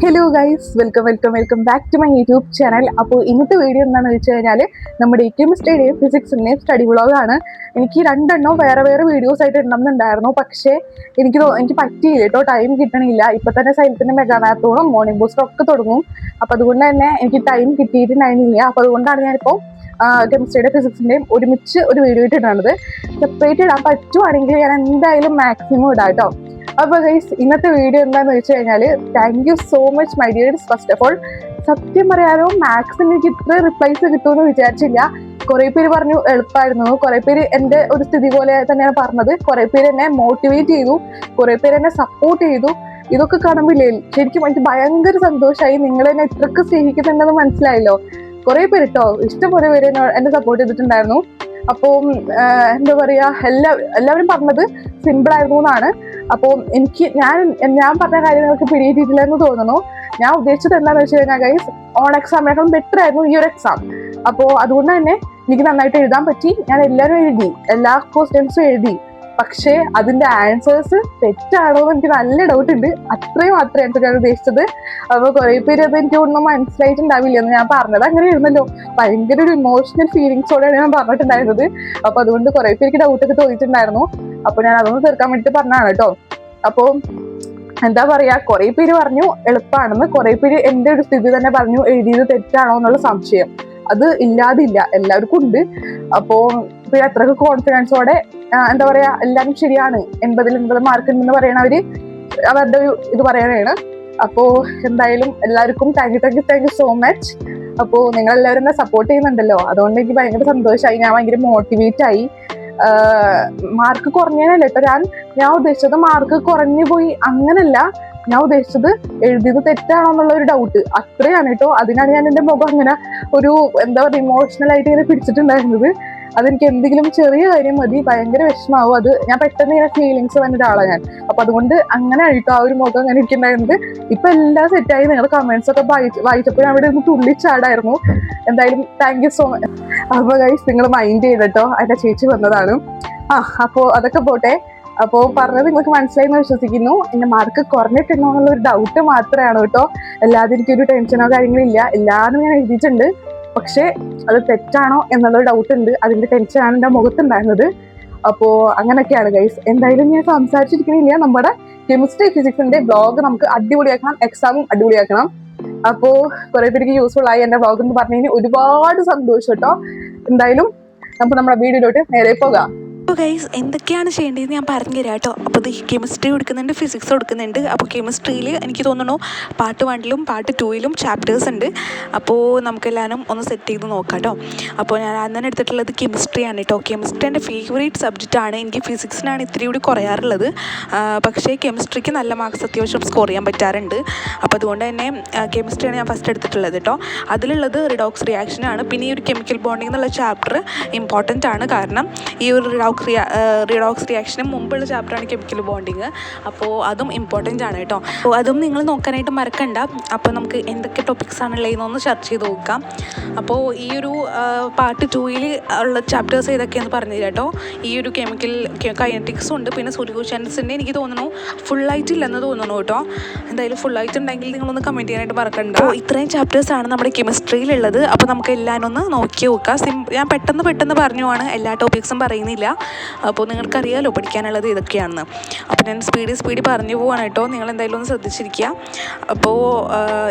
Hello guys, welcome back to my YouTube channel. അപ്പോൾ ഇന്നത്തെ video എന്താണെന്ന് വെച്ച് കഴിഞ്ഞാൽ നമ്മുടെ കെമിസ്ട്രിയുടെയും ഫിസിക്സിൻ്റെയും സ്റ്റഡി വ്ളോഗാണ്. എനിക്ക് രണ്ടെണ്ണം വേറെ വീഡിയോസ് ആയിട്ട് ഇടണമെന്നുണ്ടായിരുന്നു, പക്ഷേ എനിക്ക് പറ്റിയില്ല കേട്ടോ, ടൈം കിട്ടണില്ല. ഇപ്പം തന്നെ സൈലത്തിൻ്റെ മെഗാ മാരത്തോണും മോർണിംഗ് ബൂസ്റ്ററും ഒക്കെ തുടങ്ങും. അപ്പോൾ അതുകൊണ്ട് തന്നെ എനിക്ക് ടൈം കിട്ടിയിട്ടുണ്ടായിരുന്നില്ല. അപ്പോൾ അതുകൊണ്ടാണ് ഞാനിപ്പോൾ കെമിസ്ട്രിയുടെ ഫിസിക്സിൻ്റെയും ഒരുമിച്ച് ഒരു വീഡിയോ ആയിട്ട് ഇടുന്നത്. സെപ്പറേറ്റ് ഇടാൻ പറ്റുവാണെങ്കിൽ ഞാൻ എന്തായാലും മാക്സിമം ഇടാം കേട്ടോ. അപ്പോൾ ഗൈസ്, ഇന്നത്തെ വീഡിയോ എന്താണെന്ന് വെച്ച് കഴിഞ്ഞാൽ, thank you so much my dears. First of all, സത്യം പറയാനോ മാത്സിന് എനിക്ക് ഇത്ര റിപ്ലൈസ് കിട്ടുമെന്ന് വിചാരിച്ചില്ല. കുറെ പേര് പറഞ്ഞു എളുപ്പമായിരുന്നു, കുറെ പേര് എൻ്റെ ഒരു സ്ഥിതി പോലെ തന്നെയാണ് പറഞ്ഞത്, കുറെ പേര് എന്നെ മോട്ടിവേറ്റ് ചെയ്തു, കുറെ പേര് എന്നെ സപ്പോർട്ട് ചെയ്തു. ഇതൊക്കെ കാണുമ്പോഴേ ശരിക്കും എനിക്ക് ഭയങ്കര സന്തോഷമായി. നിങ്ങൾ എന്നെ ഇത്രക്ക് സ്നേഹിക്കുന്നുണ്ടെന്ന് മനസ്സിലായല്ലോ. കുറെ പേര് കേട്ടോ, ഇഷ്ടംപോലെ പേര് എന്നെ സപ്പോർട്ട് ചെയ്തിട്ടുണ്ടായിരുന്നു. അപ്പോൾ എന്താ പറയാ, എല്ലാവരും പറഞ്ഞത് സിമ്പിൾ ആയിരുന്നു എന്നാണ്. അപ്പോൾ എനിക്ക് ഞാൻ പറഞ്ഞ കാര്യങ്ങൾക്ക് പിടിയിട്ടില്ല എന്ന് തോന്നുന്നു. ഞാൻ ഉദ്ദേശിച്ചത് എന്താണെന്ന് വെച്ച് കഴിഞ്ഞാൽ ഗൈസ്, ഓൺ എക്സാമിനേക്കാളും ബെറ്റർ ആയിരുന്നു ഈ ഒരു എക്സാം. അപ്പോൾ അതുകൊണ്ട് തന്നെ എനിക്ക് നന്നായിട്ട് എഴുതാൻ പറ്റി. ഞാൻ എല്ലാവരും എഴുതി, എല്ലാ ക്വസ്റ്റ്യൻസും എഴുതി. പക്ഷേ അതിന്റെ ആൻസേഴ്സ് തെറ്റാണോ എന്ന് എനിക്ക് നല്ല ഡൗട്ട് ഉണ്ട്. അത്രയും മാത്രമേ ഞാൻ ഉദ്ദേശിച്ചത്. അപ്പോൾ കുറെ പേര് അത് എനിക്ക് ഒന്നും മനസ്സിലായിട്ടുണ്ടാവില്ല എന്ന് ഞാൻ പറഞ്ഞത് അങ്ങനെ ആയിരുന്നല്ലോ. ഭയങ്കര ഒരു ഇമോഷണൽ ഫീലിങ്സോടെയാണ് ഞാൻ പറഞ്ഞിട്ടുണ്ടായിരുന്നത്. അപ്പൊ അതുകൊണ്ട് കുറെ പേർക്ക് ഡൗട്ടൊക്കെ തോന്നിയിട്ടുണ്ടായിരുന്നു. അപ്പൊ ഞാൻ അതൊന്ന് തീർക്കാൻ വേണ്ടിട്ട് പറഞ്ഞതാണ് കേട്ടോ. അപ്പോൾ എന്താ പറയാ, കുറെ പേര് പറഞ്ഞു എളുപ്പമാണെന്ന്, കുറെ പേര് എൻ്റെ ഒരു സ്ഥിതി തന്നെ പറഞ്ഞു എഴുതിയത് തെറ്റാണോ എന്നുള്ള സംശയം. അത് ഇല്ലാതില്ല, എല്ലാവർക്കും ഉണ്ട്. അപ്പോ പിന്നെ അത്രക്ക് കോൺഫിഡൻസോടെ എന്താ പറയാ, എല്ലാവരും ശരിയാണ്, 80 മാർക്ക് ഉണ്ടെന്ന് പറയണവര് അവരുടെ ഒരു ഇത് പറയണതാണ്. അപ്പോ എന്തായാലും എല്ലാവർക്കും താങ്ക് യു സോ മച്ച്. അപ്പോ നിങ്ങൾ എല്ലാവരും എന്നെ സപ്പോർട്ട് ചെയ്യുന്നുണ്ടല്ലോ, അതുകൊണ്ട് എനിക്ക് ഭയങ്കര സന്തോഷമായി. ഞാൻ ഭയങ്കര മോട്ടിവേറ്റ് ആയി. മാർക്ക് കുറഞ്ഞതിനല്ല കേട്ടോ ഞാൻ ഉദ്ദേശിച്ചത്, മാർക്ക് കുറഞ്ഞു പോയി അങ്ങനല്ല. ഞാൻ ഉദ്ദേശിച്ചത് എഴുതിയത് തെറ്റാണോ എന്നുള്ള ഒരു ഡൗട്ട്, അത്രയാണ് കേട്ടോ. അതിനാണ് ഞാൻ എൻ്റെ മുഖം അങ്ങനെ ഒരു എന്താ പറയുക ഇമോഷണൽ ആയിട്ട് ഇങ്ങനെ പിടിച്ചിട്ടുണ്ടായിരുന്നത്. അതെനിക്ക് എന്തെങ്കിലും ചെറിയ കാര്യം മതി ഭയങ്കര വിഷമാവും. അത് ഞാൻ പെട്ടെന്ന് ഇങ്ങനെ ഫീലിങ്സ് വന്ന ഒരാളാണ് ഞാൻ. അപ്പൊ അതുകൊണ്ട് അങ്ങനെ ആയിട്ടോ ആ ഒരു മുഖം അങ്ങനെ ഇരിക്കുന്നുണ്ടായിരുന്നത്. ഇപ്പൊ എല്ലാം സെറ്റായി. നിങ്ങൾ കമന്റ്സ് ഒക്കെ വായിച്ചപ്പോൾ അവിടെ ഒന്ന് തുള്ളിച്ചാടായിരുന്നു. എന്തായാലും താങ്ക് യു സോ മച്ച്. അപ്പൊ ഗൈസ്, നിങ്ങൾ മൈൻഡ് ചെയ്തിട്ടോ, അതിന്റെ ചേച്ചി വന്നതാണ്. അപ്പോ അതൊക്കെ പോട്ടെ. അപ്പോൾ പറഞ്ഞത് നിങ്ങൾക്ക് മനസ്സിലായെന്ന് വിശ്വസിക്കുന്നു. എന്റെ മാർക്ക് കുറഞ്ഞിട്ടുണ്ടോ എന്നുള്ള ഒരു ഡൗട്ട് മാത്രമാണ് കേട്ടോ. അല്ലാതെ എനിക്കൊരു ടെൻഷനോ കാര്യങ്ങളോ ഇല്ല. എല്ലാവരും ഞാൻ എഴുതിയിട്ടുണ്ട്, പക്ഷെ അത് തെറ്റാണോ എന്നുള്ളൊരു ഡൗട്ട് ഉണ്ട്. അതിന്റെ ടെൻഷനാണ് എൻ്റെ മുഖത്തുണ്ടായിരുന്നത്. അപ്പോ അങ്ങനെയൊക്കെയാണ് ഗൈസ്. എന്തായാലും ഞാൻ സംസാരിച്ചിരിക്കണില്ല. നമ്മുടെ കെമിസ്ട്രി ഫിസിക്സിന്റെ ബ്ലോഗ് നമുക്ക് അടിപൊളിയാക്കണം, എക്സാമും അടിപൊളിയാക്കണം. അപ്പോ കുറെ പേർക്ക് യൂസ്ഫുൾ ആയി എന്റെ ബ്ലോഗ് എന്ന് പറഞ്ഞതിന് ഒരുപാട് സന്തോഷം കേട്ടോ. എന്തായാലും നമുക്ക് നമ്മുടെ വീഡിയോയിലോട്ട് നേരെ പോകാം. അപ്പോൾ ഗൈസ്, എന്തൊക്കെയാണ് ചെയ്യേണ്ടതെന്ന് ഞാൻ പറഞ്ഞു തരാം കേട്ടോ. അപ്പോൾ ഇത് കെമിസ്ട്രി കൊടുക്കുന്നുണ്ട്, ഫിസിക്സ് കൊടുക്കുന്നുണ്ട്. അപ്പോൾ കെമിസ്ട്രിയിൽ എനിക്ക് തോന്നുന്നു പാർട്ട് 1ലും പാർട്ട് 2ലും ചാപ്റ്റേഴ്സ് ഉണ്ട്. അപ്പോൾ നമുക്കെല്ലാവരും ഒന്ന് സെറ്റ് ചെയ്ത് നോക്കാം കേട്ടോ. അപ്പോൾ ഞാൻ അന്ന് എടുത്തിട്ടുള്ളത് കെമിസ്ട്രിയാണ് കേട്ടോ. കെമിസ്ട്രി എൻ്റെ ഫേവറേറ്റ് സബ്ജക്റ്റാണ്. എനിക്ക് ഫിസിക്സിനാണ് ഇത്തിരി കൂടി കുറയാറുള്ളത്. പക്ഷേ കെമിസ്ട്രിക്ക് നല്ല മാർക്സ് അത്യാവശ്യം സ്കോർ ചെയ്യാൻ പറ്റാറുണ്ട്. അപ്പോൾ അതുകൊണ്ട് തന്നെ കെമിസ്ട്രിയാണ് ഞാൻ ഫസ്റ്റ് എടുത്തിട്ടുള്ളത് കേട്ടോ. അതിലുള്ളത് റിഡോക്സ് റിയാക്ഷനാണ്. പിന്നെ ഈ ഒരു കെമിക്കൽ ബോണ്ടിങ് എന്നുള്ള ചാപ്റ്റർ ഇമ്പോർട്ടൻ്റ് ആണ്. കാരണം ഈ ഒരു റിഡോക്സ് റിയാക്ഷന് മുമ്പുള്ള ചാപ്റ്ററാണ് കെമിക്കൽ ബോണ്ടിങ്. അപ്പോൾ അതും ഇമ്പോർട്ടൻ്റ് ആണ് കേട്ടോ. അപ്പോൾ അതും നിങ്ങൾ നോക്കാനായിട്ട് മറക്കണ്ട. അപ്പോൾ നമുക്ക് എന്തൊക്കെ ടോപ്പിക്സ് ആണുള്ളതെന്നൊന്ന് സെർച്ച് ചെയ്ത് നോക്കാം. അപ്പോൾ ഈ ഒരു പാർട്ട് 2ൽ ഉള്ള ചാപ്റ്റേഴ്സ് ഏതൊക്കെയാണെന്ന് പറഞ്ഞു തരാം കേട്ടോ. ഈ ഒരു കെമിക്കൽ കൈനറ്റിക്സും ഉണ്ട്, പിന്നെ സൊല്യൂഷൻസിൻ്റെ എനിക്ക് തോന്നുന്നു ഫുള്ളായിട്ടില്ലെന്ന് തോന്നുന്നു കേട്ടോ. എന്തായാലും ഫുള്ളായിട്ടുണ്ടെങ്കിൽ നിങ്ങളൊന്ന് കമൻറ്റ് ചെയ്യാനായിട്ട് മറക്കണ്ട. അപ്പോൾ ഇത്രയും ചാപ്റ്റേഴ്സാണ് നമ്മുടെ കെമിസ്ട്രിയിലുള്ളത്. അപ്പോൾ നമുക്ക് എല്ലാവരും ഒന്ന് നോക്കി നോക്കാം. ഞാൻ പെട്ടെന്ന് പറഞ്ഞു പോവാണ്, എല്ലാ ടോപ്പിക്സും പറയുന്നില്ല. അപ്പോൾ നിങ്ങൾക്കറിയാമല്ലോ പഠിക്കാനുള്ളത് ഇതൊക്കെയാണെന്ന്. അപ്പോൾ ഞാൻ സ്പീഡ് പറഞ്ഞു പോവാണ് കേട്ടോ. നിങ്ങൾ എന്തായാലും ഒന്ന് ശ്രദ്ധിച്ചിരിക്കുക. അപ്പോൾ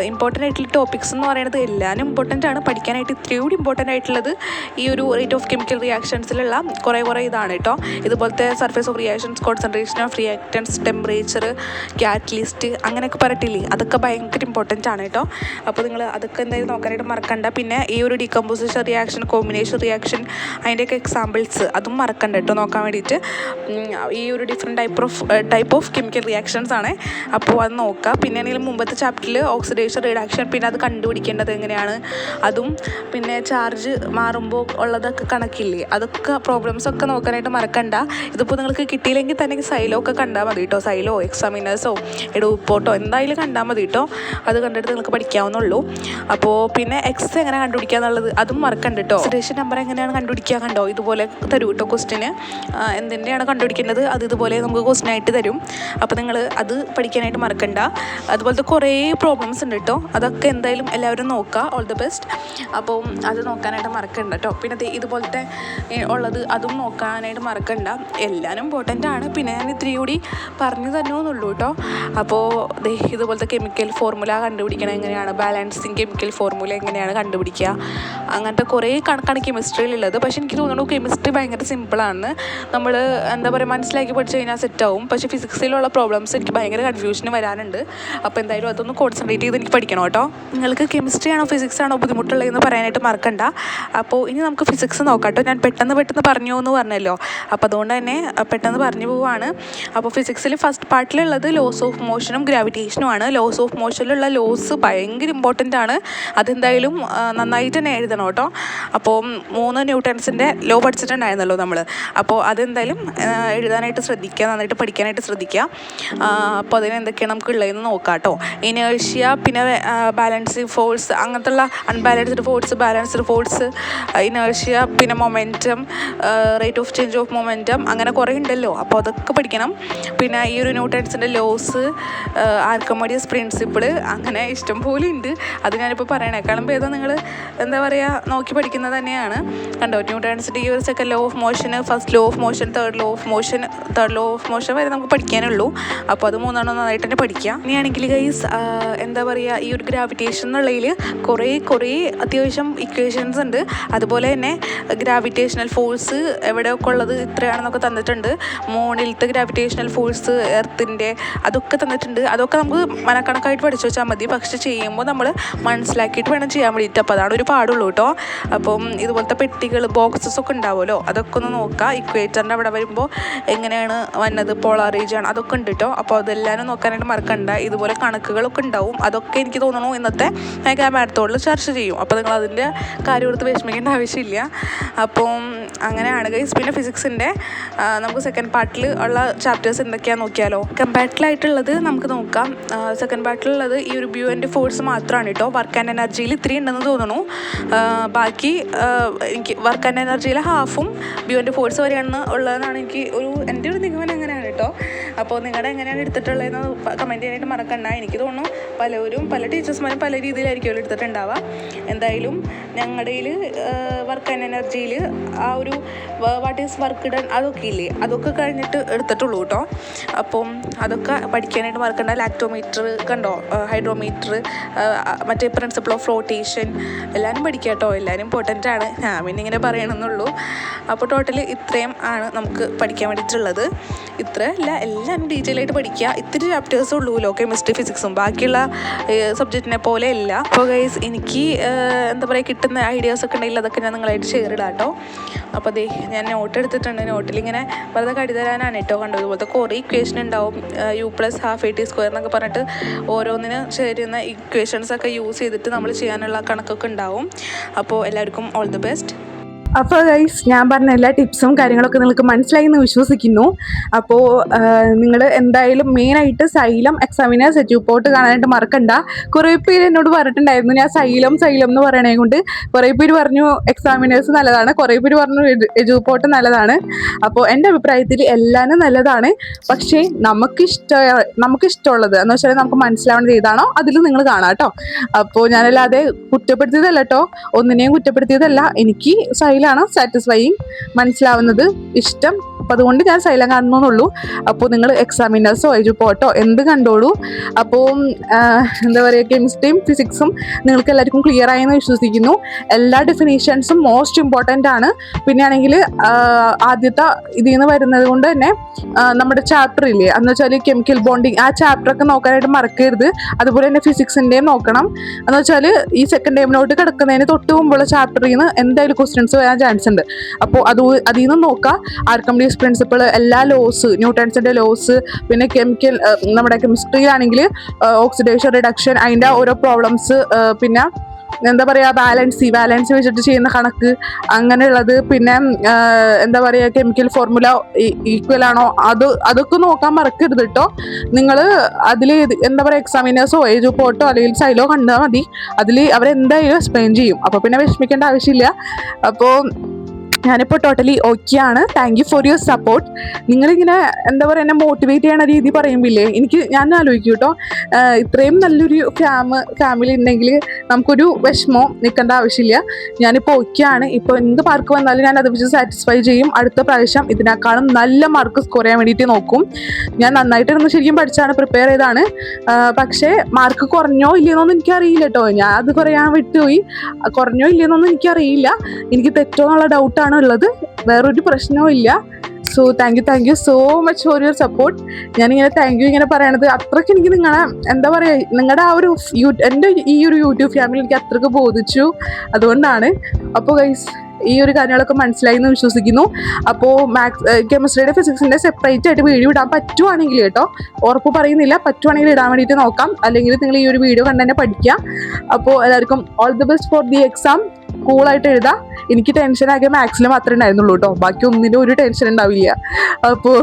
ഇമ്പോർട്ടൻ്റ് ആയിട്ടുള്ള ടോപ്പിക്സ് എന്ന് പറയുന്നത് എല്ലാവരും ഇമ്പോർട്ടൻ്റ് ആണ്. പഠിക്കാനായിട്ട് ഇത്രയും കൂടി ഇമ്പോർട്ടൻ്റ് ആയിട്ടുള്ളത് ഈ ഒരു റേറ്റ് ഓഫ് കെമിക്കൽ റിയാക്ഷൻസിലുള്ള കുറേ ഇതാണ് കേട്ടോ. ഇതുപോലത്തെ surface of reactions, concentration of reactance, temperature, catalyst, അങ്ങനെയൊക്കെ പറഞ്ഞിട്ടില്ലേ, അതൊക്കെ ഭയങ്കര ഇമ്പോർട്ടൻ്റ് ആണ് കേട്ടോ. അപ്പോൾ നിങ്ങൾ അതൊക്കെ എന്തായാലും നോക്കാനായിട്ട് മറക്കണ്ട. പിന്നെ ഈ ഒരു ഡീകമ്പോസിഷൻ റിയാക്ഷൻ, കോമ്പിനേഷൻ റിയാക്ഷൻ, അതിൻ്റെയൊക്കെ എക്സാമ്പിൾസ് അതും മറക്കണ്ട കേട്ടോ നോക്കാൻ വേണ്ടിയിട്ട്. ഈ ഒരു different type of chemical reactions ആണ്. അപ്പോൾ അത് നോക്കുക. പിന്നെ ആണെങ്കിലും മുമ്പത്തെ ചാപ്റ്ററിൽ ഓക്സിഡേഷൻ റിഡക്ഷൻ, പിന്നെ അത് കണ്ടുപിടിക്കേണ്ടത് എങ്ങനെയാണ്, അതും പിന്നെ ചാർജ് മാറുമ്പോൾ ഉള്ളതൊക്കെ കണക്കില്ലേ, അതൊക്കെ പ്രോബ്ലംസൊക്കെ നോക്കാനായിട്ട് മറക്കണ്ട. ഇതിപ്പോൾ നിങ്ങൾക്ക് കിട്ടിയില്ലെങ്കിൽ തന്നെ സൈലോ ഒക്കെ കണ്ടാൽ മതി കേട്ടോ. സൈലോ, എക്സാമിനേഴ്സോ, റിപ്പോർട്ടോ എന്തായാലും കണ്ടാൽ മതി കേട്ടോ. അത് കണ്ടിട്ട് നിങ്ങൾക്ക് പഠിക്കാവുന്നുള്ളൂ. അപ്പോൾ പിന്നെ എക്സ് എങ്ങനെ കണ്ടുപിടിക്കുക എന്നുള്ളത് അതും മറക്കണ്ട കേട്ടോ. ഓക്സിഡേഷൻ നമ്പർ എങ്ങനെയാണ് കണ്ടുപിടിക്കുക കണ്ടോ, ഇതുപോലെ തരൂ കേട്ടോ ക്വസ്റ്റ്യന്. എന്തിൻ്റെയാണ് കണ്ടുപിടിക്കേണ്ടത് അത് ഇതുപോലെ നമുക്ക് ക്വസ്റ്റ്യനായിട്ട് തരും. അപ്പോൾ നിങ്ങൾ അത് പഠിക്കാനായിട്ട് മറക്കണ്ട. അതുപോലത്തെ കുറേ പ്രോബ്ലംസ് ഉണ്ട് കേട്ടോ. അതൊക്കെ എന്തായാലും എല്ലാവരും നോക്കുക. All the best. അപ്പോൾ അത് നോക്കാനായിട്ട് മറക്കണ്ട കേട്ടോ. പിന്നെ ഇതുപോലത്തെ ഉള്ളത് അതും നോക്കാനായിട്ട് മറക്കണ്ട. എല്ലാവരും ഇമ്പോർട്ടൻ്റ് ആണ്. പിന്നെ ഞാൻ ഇത്തിരി കൂടി പറഞ്ഞു തരുന്നുള്ളൂ കേട്ടോ. അപ്പോൾ ഇതുപോലത്തെ കെമിക്കൽ ഫോർമുല കണ്ടുപിടിക്കണം എങ്ങനെയാണ്, ബാലൻസിങ് കെമിക്കൽ ഫോർമുല എങ്ങനെയാണ് കണ്ടുപിടിക്കുക, അങ്ങനത്തെ കുറേ കണക്കാണ് കെമിസ്ട്രിയിലുള്ളത്. പക്ഷെ എനിക്ക് തോന്നുന്നു കെമിസ്ട്രി ഭയങ്കര സിമ്പിളാണ്. നമ്മൾ എന്താ പറയുക മനസ്സിലാക്കി പഠിച്ചു കഴിഞ്ഞാൽ സെറ്റാവും. പക്ഷേ ഫിസിക്സിലുള്ള പ്രോബ്ലംസ് എനിക്ക് ഭയങ്കര കൺഫ്യൂഷന് വരാനുണ്ട്. അപ്പോൾ എന്തായാലും അതൊന്ന് കോൺസെൻട്രേറ്റ് ചെയ്ത് എനിക്ക് പഠിക്കണം കേട്ടോ. നിങ്ങൾക്ക് കെമിസ്ട്രി ആണോ ഫിസിക്സ് ആണോ ബുദ്ധിമുട്ടുള്ളതെന്ന് പറയാനായിട്ട് മറക്കണ്ട. അപ്പോൾ ഇനി നമുക്ക് ഫിസിക്സ് നോക്കാം കേട്ടോ. ഞാൻ പെട്ടെന്ന് പറഞ്ഞു എന്ന് പറഞ്ഞല്ലോ, അപ്പോൾ അതുകൊണ്ട് തന്നെ പെട്ടെന്ന് പറഞ്ഞു പോവാണ്. അപ്പോൾ ഫിസിക്സിൽ ഫസ്റ്റ് പാർട്ടിലുള്ളത് ലോസ് ഓഫ് മോഷനും ഗ്രാവിറ്റേഷനുമാണ്. ലോസ് ഓഫ് മോഷനിലുള്ള ലോസ് ഭയങ്കര ഇമ്പോർട്ടൻ്റ് ആണ്. അതെന്തായാലും നന്നായിട്ട് തന്നെ എഴുതണം കേട്ടോ. അപ്പോൾ 3 ന്യൂട്ടൺസിൻ്റെ ലോ പഠിച്ചിട്ടുണ്ടായിരുന്നല്ലോ നമ്മൾ. അപ്പോൾ അതെന്തായാലും എഴുതാനായിട്ട് ശ്രദ്ധിക്കുക, നന്നായിട്ട് പഠിക്കാനായിട്ട് ശ്രദ്ധിക്കുക. അപ്പോൾ അതിന് എന്തൊക്കെയാണ് നമുക്ക് ഉള്ളതെന്ന് നോക്കാം കേട്ടോ. ഇനേർഷ്യ, പിന്നെ ബാലൻസിങ് ഫോഴ്സ്, അങ്ങനത്തുള്ള unbalanced force, balanced force, inertia, പിന്നെ momentum, rate of change of momentum, അങ്ങനെ കുറേ ഉണ്ടല്ലോ. അപ്പോൾ അതൊക്കെ പഠിക്കണം. പിന്നെ ഈ ഒരു ന്യൂട്ടൺസിൻ്റെ ലോസ്, ആർക്കിമിഡീസ് പ്രിൻസിപ്പിൾ, അങ്ങനെ ഇഷ്ടം പോലെ ഉണ്ട്. അത് ഞാനിപ്പോൾ പറയണേക്കാളും ഭേദം നിങ്ങൾ എന്താ പറയുക നോക്കി പഠിക്കുന്നത് തന്നെയാണ്. കണ്ടോ ന്യൂട്ടൺസിൻ്റെ ഈ ഒരു second law of motion, first law of motion, third law of motion വരെ നമുക്ക് പഠിക്കാനുള്ളൂ. അപ്പോൾ അത് 3 നന്നായിട്ട് തന്നെ പഠിക്കുക. ഇനിയാണെങ്കിൽ ഗൈസ് എന്താ പറയുക ഈ ഒരു ഗ്രാവിറ്റേഷൻ എന്നുള്ളതിൽ കുറേ അത്യാവശ്യം ഇക്വേഷൻസ് ഉണ്ട്. അതുപോലെ തന്നെ ഗ്രാവിറ്റേഷണൽ ഫോഴ്സ് എവിടെയൊക്കെ ഉള്ളത് ഇത്രയാണെന്നൊക്കെ തന്നിട്ടുണ്ട്. മൂണിലത്തെ ഗ്രാവിറ്റേഷണൽ ഫോഴ്സ്, എർത്തിൻ്റെ അതൊക്കെ തന്നിട്ടുണ്ട്. അതൊക്കെ നമുക്ക് മനക്കണക്കായിട്ട് പഠിച്ചു വെച്ചാൽ മതി. പക്ഷെ ചെയ്യുമ്പോൾ നമ്മൾ മനസ്സിലാക്കിയിട്ട് വേണം ചെയ്യാൻ വേണ്ടിയിട്ട്. അപ്പോൾ അതാണ് ഒരു പാടുള്ളൂ കേട്ടോ. അപ്പം ഇതുപോലത്തെ പെട്ടികൾ, ബോക്സസ് ഒക്കെ ഉണ്ടാവുമല്ലോ, അതൊക്കെ ഒന്ന് നോക്കുക. ഇക്വേറ്ററിൻ്റെ അവിടെ വരുമ്പോൾ എങ്ങനെയാണ് വന്നത്, പോളാർ റീജിയൻ, അതൊക്കെ ഉണ്ട് കേട്ടോ. അപ്പോൾ അതെല്ലാവരും നോക്കാനായിട്ട് മറക്കണ്ട. ഇതുപോലെ കണക്കുകളൊക്കെ ഉണ്ടാവും. അതൊക്കെ എനിക്ക് തോന്നുന്നു ഇന്നത്തെ മെഗാ മാരത്തോണിൽ ചർച്ച ചെയ്യും. അപ്പോൾ നിങ്ങൾ അതിൻ്റെ കാര്യം എടുത്ത് വിഷമിക്കേണ്ട ആവശ്യമില്ല. അപ്പം അങ്ങനെയാണ് ഗൈസ്. പിന്നെ ഫിസിക്സിൻ്റെ നമുക്ക് സെക്കൻഡ് പാർട്ടിൽ ഉള്ള ചാപ്റ്റേഴ്സ് എന്തൊക്കെയാണെന്ന് നോക്കിയാലോ. കമ്പാരിറ്റീവായിട്ടുള്ളത് നമുക്ക് നോക്കാം. സെക്കൻഡ് പാർട്ടിലുള്ളത് ഈ ഒരു ബ്യൂ ആൻഡ് ഫോഴ്സ് മാത്രമാണ് കേട്ടോ. വർക്ക് ആൻഡ് എനർജിയിൽ 3 ഉണ്ടെന്ന് തോന്നുന്നു. ബാക്കി എനിക്ക് വർക്ക് ആൻഡ് എനർജിയിൽ ഹാഫും ബ്യൂ ആൻഡ് ഫോഴ്സ് വരെയാണ് ഉള്ളതെന്നാണ് എൻ്റെ ഒരു നിഗമനം അങ്ങനെയാണ് കേട്ടോ. അപ്പോൾ നിങ്ങളുടെ എങ്ങനെയാണ് എടുത്തിട്ടുള്ളതെന്ന് കമൻറ്റ് ചെയ്യാനായിട്ട് മറക്കണ്ട. എനിക്ക് തോന്നുന്നു പല ടീച്ചേഴ്സ്മാരും പല രീതിയിലായിരിക്കും എടുത്തിട്ടുണ്ടാവുക. എന്തായാലും ഞങ്ങളുടെ വർക്ക് ആൻഡ് എനർജിയിൽ ആ ഒരു വാട്ട് ഈസ് വർക്ക് ഡൺ അതൊക്കെ ഇല്ലേ, അതൊക്കെ കഴിഞ്ഞിട്ട് എടുത്തിട്ടുള്ളൂ കേട്ടോ. അപ്പം അതൊക്കെ പഠിക്കാനായിട്ട് മറക്കണ്ട. ലാക്ടോമീറ്റർ കണ്ടോ, ഹൈഡ്രോമീറ്റർ, മറ്റേ പ്രിൻസിപ്പിൾ ഓഫ് ഫ്ലോട്ടേഷൻ എല്ലാവരും പഠിക്കുക കേട്ടോ. എല്ലാവരും ഇമ്പോർട്ടൻ്റ് ആണ്. ഞാൻ പിന്നെ ഇങ്ങനെ പറയണമെന്നുള്ളൂ. അപ്പോൾ ടോട്ടൽ ഇത്രയും ആണ് നമുക്ക് പഠിക്കാൻ വേണ്ടിയിട്ടുള്ളത്. ഇത്രയല്ല, എല്ലാവരും ഡീറ്റെയിൽ ആയിട്ട് പഠിക്കുക. ഇത്തിരി ചാപ്റ്റേഴ്സ് ഉള്ളൂല്ലോ കെമിസ്ട്രി ഫിസിക്സും, ബാക്കിയുള്ള സബ്ജക്റ്റിനെ പോലെ അല്ല. അപ്പോൾ ഗൈസ് എനിക്ക് എന്താ പറയുക കിട്ടുന്ന ഐഡിയാസൊക്കെ ഉണ്ടെങ്കിൽ അതൊക്കെ ഞാൻ നിങ്ങളായിട്ട് ഷെയർ ഇടാം കേട്ടോ. അപ്പോൾ ഞാൻ നോട്ട് എടുത്തിട്ടുണ്ട്. നോട്ടിലിങ്ങനെ വെറുതെ കടി തരാനാണ് കേട്ടോ. കണ്ടു ഇതുപോലത്തെ കുറേ ഇക്വേഷൻ ഉണ്ടാവും. U+12 എന്നൊക്കെ പറഞ്ഞിട്ട് ഓരോന്നിന് ചേരുന്ന ഇക്വേഷൻസൊക്കെ യൂസ് ചെയ്തിട്ട് നമ്മൾ ചെയ്യാനുള്ള കണക്കൊക്കെ ഉണ്ടാവും. അപ്പോൾ എല്ലാവർക്കും ഓൾ ദി ബെസ്റ്റ്. അപ്പോൾ ഗൈസ് ഞാൻ പറഞ്ഞ എല്ലാ ടിപ്സും കാര്യങ്ങളൊക്കെ നിങ്ങൾക്ക് മനസ്സിലായി എന്ന് വിശ്വസിക്കുന്നു. അപ്പോൾ നിങ്ങൾ എന്തായാലും മെയിനായിട്ട് സൈലം എക്സാമിന് സെറ്റ്യൂപ്പോട്ട് കാണാനായിട്ട് മറക്കണ്ട. കുറേ പേര് എന്നോട് പറഞ്ഞിട്ടുണ്ടായിരുന്നു ഞാൻ സൈലം എന്ന് പറയണേ കൊണ്ട്. കുറേ പേര് പറഞ്ഞു എക്സാമിനേഴ്സ് നല്ലതാണ്, കുറേ പേര് പറഞ്ഞു എജുപ്പോട്ട് നല്ലതാണ്. അപ്പോൾ എൻ്റെ അഭിപ്രായത്തിൽ എല്ലാവരും നല്ലതാണ്. പക്ഷേ നമുക്കിഷ്ടമുള്ളത് എന്ന് വെച്ചാൽ നമുക്ക് മനസ്സിലാവുന്നത് ഏതാണോ അതിൽ നിങ്ങൾ കാണാം കേട്ടോ. അപ്പോൾ ഞാനല്ലാതെ കുറ്റപ്പെടുത്തിയതല്ല കേട്ടോ, ഒന്നിനെയും കുറ്റപ്പെടുത്തിയതല്ല. എനിക്ക് സൈലാണ് സാറ്റിസ്ഫൈയിങ്, മനസ്സിലാവുന്നത് ഇഷ്ടം. അപ്പോൾ അതുകൊണ്ട് ഞാൻ സൈലം കാണുന്നുള്ളൂ. അപ്പോൾ നിങ്ങൾ എക്സാമിനേഴ്സോ എജുപ്പോട്ടോ എന്ത് കണ്ടോളൂ. അപ്പോൾ എന്താ പറയുക കെമിസ്ട്രിയും ഫിസിക്സും നിങ്ങൾക്ക് എല്ലാവർക്കും ക്ലിയർ ആയെന്ന് വിശ്വസിക്കുന്നു. എല്ലാ ഡെഫിനേഷൻസും മോസ്റ്റ് ഇമ്പോർട്ടൻ്റ് ആണ്. പിന്നെ ആണെങ്കിൽ ആദ്യത്തെ ഇതിൽ നിന്ന് വരുന്നത് കൊണ്ട് തന്നെ നമ്മുടെ ചാപ്റ്റർ ഇല്ലേ എന്ന് വെച്ചാൽ കെമിക്കൽ ബോണ്ടിങ്, ആ ചാപ്റ്ററൊക്കെ നോക്കാനായിട്ട് മറക്കരുത്. അതുപോലെ തന്നെ ഫിസിക്സിൻ്റെയും നോക്കണം. എന്ന് വെച്ചാൽ ഈ സെക്കൻഡ് ടൈമിലോട്ട് കിടക്കുന്നതിന് തൊട്ട് മുമ്പുള്ള ചാപ്റ്ററിൽ നിന്ന് എന്തായാലും ക്വസ്റ്റ്യൻസ് വരാൻ ചാൻസ് ഉണ്ട്. അപ്പോൾ അതിൽ നിന്ന് നോക്കുക. ആർക്കിമിഡീസ് പ്രിൻസിപ്പിൾ, എല്ലാ ലോസ്, ന്യൂട്ടൺസിൻ്റെ ലോസ്, പിന്നെ നമ്മുടെ കെമിസ്ട്രിയിലാണെങ്കിൽ ഓക്സിഡേഷൻ റിഡക്ഷൻ, അതിൻ്റെ ഓരോ പ്രോബ്ലംസ്, പിന്നെ എന്താ പറയുക ബാലൻസ് വെച്ചിട്ട് ചെയ്യുന്ന കണക്ക് അങ്ങനെയുള്ളത്, പിന്നെ എന്താ പറയുക കെമിക്കൽ ഫോർമുല ഈക്വൽ ആണോ അതൊക്കെ നോക്കാൻ മറക്കരുത് കേട്ടോ. നിങ്ങൾ അതിൽ എന്താ പറയുക എക്സാമിനേഴ്സോ എജുപ്പോട്ടോ അല്ലെങ്കിൽ സൈലോ കണ്ടാൽ മതി. അതിൽ അവരെന്തായാലും എക്സ്പ്ലെയിൻ ചെയ്യും. അപ്പോൾ പിന്നെ വിഷമിക്കേണ്ട ആവശ്യമില്ല. അപ്പോൾ ഞാനിപ്പോൾ ടോട്ടലി ഓക്കെ ആണ്. Thank you for your support. നിങ്ങളിങ്ങനെ എന്താ പറയുക എന്നെ മോട്ടിവേറ്റ് ചെയ്യണ രീതി പറയുമ്പില്ലേ, ഞാൻ ആലോചിക്കും കേട്ടോ, ഇത്രയും നല്ലൊരു ഫാമിലി ഉണ്ടെങ്കിൽ നമുക്കൊരു വിഷമവും നിൽക്കേണ്ട ആവശ്യമില്ല. ഞാനിപ്പോൾ ഓക്കെ ആണ്. ഇപ്പോൾ എന്ത് മാർക്ക് വന്നാലും ഞാൻ അത് വെച്ച് സാറ്റിസ്ഫൈ ചെയ്യും. അടുത്ത പ്രാവശ്യം ഇതിനേക്കാളും നല്ല മാർക്ക് സ്കോർ ചെയ്യാൻ വേണ്ടിയിട്ട് നോക്കും. ഞാൻ നന്നായിട്ടിരുന്ന് ശരിക്കും പഠിച്ചാണ്, പ്രിപ്പയർ ചെയ്താണ്. പക്ഷേ മാർക്ക് കുറഞ്ഞോ ഇല്ലയെന്നൊന്നും എനിക്കറിയില്ല കേട്ടോ. ഞാൻ അത് പറയാൻ വിട്ടുപോയി. കുറഞ്ഞോ ഇല്ലയെന്നൊന്നും എനിക്കറിയില്ല. എനിക്ക് തെറ്റോ എന്നുള്ള ഡൗട്ടാണ് ഉള്ളത്. വേറൊരു പ്രശ്നവും ഇല്ല. So thank you so much for your support. ഞാനിങ്ങനെ താങ്ക് യു ഇങ്ങനെ പറയണത് അത്രയ്ക്ക് എനിക്ക് നിങ്ങളെ എന്താ പറയുക, നിങ്ങളുടെ ആ ഒരു എൻ്റെ ഈ ഒരു യൂട്യൂബ് ഫാമിലി എനിക്ക് അത്രയ്ക്ക് ബോധിച്ചു. അതുകൊണ്ടാണ്. അപ്പോൾ ഗൈസ് ഈ ഒരു കാര്യങ്ങളൊക്കെ മനസ്സിലായി എന്ന് വിശ്വസിക്കുന്നു. അപ്പോൾ കെമിസ്ട്രിയുടെ ഫിസിക്സിൻ്റെ സെപ്പറേറ്റ് ആയിട്ട് വീഡിയോ ഇടാൻ പറ്റുവാണെങ്കിൽ കേട്ടോ, ഉറപ്പ് പറയുന്നില്ല, പറ്റുവാണെങ്കിൽ ഇടാൻ വേണ്ടിയിട്ട് നോക്കാം. അല്ലെങ്കിൽ നിങ്ങൾ ഈ ഒരു വീഡിയോ കണ്ട് തന്നെ പഠിക്കുക. അപ്പോൾ എല്ലാവർക്കും all the best for the exam. കൂളായിട്ട് എഴുതാം. എനിക്ക് ടെൻഷനാകെ മാത്സിൽ മാത്രമേ ഉണ്ടായിരുന്നുള്ളൂ കേട്ടോ, ബാക്കി ഒന്നിനും ഒരു ടെൻഷൻ ഉണ്ടാവില്ല. അപ്പോൾ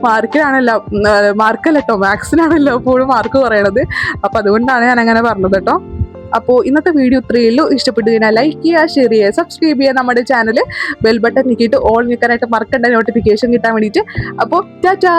മാർക്കല്ല കേട്ടോ, മാത്സിനാണല്ലോ എപ്പോഴും മാർക്ക് പറയണത്. അപ്പോൾ അതുകൊണ്ടാണ് ഞാൻ അങ്ങനെ പറഞ്ഞത് കേട്ടോ. അപ്പോൾ ഇന്നത്തെ വീഡിയോ ഇത്രയേ ഉള്ളൂ. ഇഷ്ടപ്പെട്ടു കഴിഞ്ഞാൽ ലൈക്ക് ചെയ്യുക, ഷെയർ ചെയ്യുക, സബ്സ്ക്രൈബ് ചെയ്യുക. നമ്മുടെ ചാനൽ ബെൽ ബട്ടൺ ഞെക്കിയിട്ട് ഓൾ ഞെക്കാനായിട്ട് മറക്കണ്ട, നോട്ടിഫിക്കേഷൻ കിട്ടാൻ വേണ്ടിയിട്ട്. അപ്പോൾ ടാറ്റാ.